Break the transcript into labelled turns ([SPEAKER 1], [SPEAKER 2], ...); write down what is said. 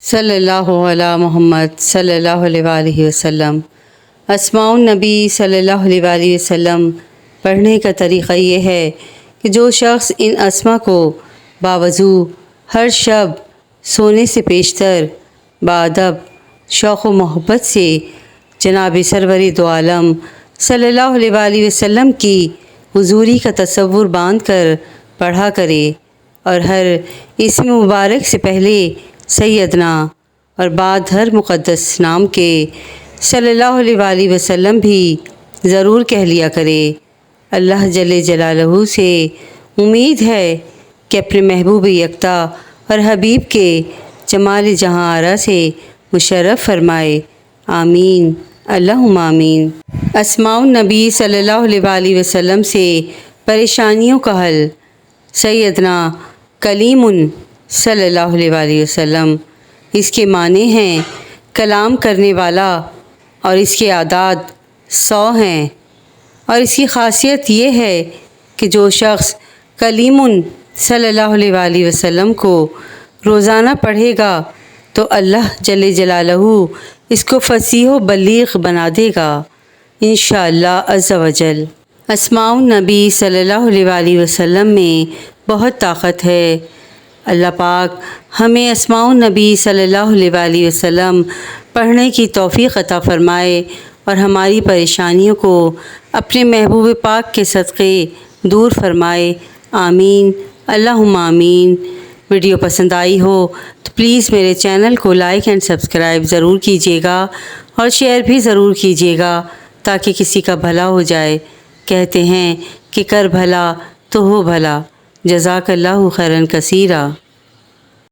[SPEAKER 1] صلی اللہ علی محمد صلی اللہ علیہ وآلہ وسلم۔ اسماء النبی صلی اللہ علیہ وآلہ وسلم پڑھنے کا طریقہ یہ ہے کہ جو شخص ان اسماء کو باوضو ہر شب سونے سے پیشتر بادب شوق و محبت سے جناب سرور دو عالم صلی اللہ علیہ وآلہ وسلم کی حضوری کا تصور باندھ کر پڑھا کرے، اور ہر اسم مبارک سے پہلے سیدنا اور بعد ہر مقدس نام کے صلی اللہ علیہ وآلہ وسلم بھی ضرور کہہ لیا کرے۔ اللہ جل جلالہ سے امید ہے کہ اپنے محبوب یکتا اور حبیب کے جمال جہاں آرا سے مشرف فرمائے، آمین اللہم آمین۔ اسماء النبی صلی اللہ علیہ وآلہ وسلم سے پریشانیوں کا حل۔ سیدنا کلیم صلی اللہ علیہ وآلہ وسلم، اس کے معنی ہیں کلام کرنے والا، اور اس کے اعداد 100 ہیں، اور اس کی خاصیت یہ ہے کہ جو شخص کلیم صلی اللہ علیہ وآلہ وسلم کو روزانہ پڑھے گا تو اللہ جل جلالہ اس کو فصیح و بلیغ بنا دے گا انشاءاللہ عز و جل۔ اسماء النبی صلی اللہ علیہ وآلہ وسلم میں بہت طاقت ہے۔ اللہ پاک ہمیں اسماء النبی صلی اللہ علیہ وآلہ وسلم پڑھنے کی توفیق عطا فرمائے، اور ہماری پریشانیوں کو اپنے محبوب پاک کے صدقے دور فرمائے، آمین اللہم آمین۔ ویڈیو پسند آئی ہو تو پلیز میرے چینل کو لائک اینڈ سبسکرائب ضرور کیجیے گا، اور شیئر بھی ضرور کیجیے گا تاکہ کسی کا بھلا ہو جائے۔ کہتے ہیں کہ کر بھلا تو ہو بھلا۔ جزاک اللہ خیرا کثیرا۔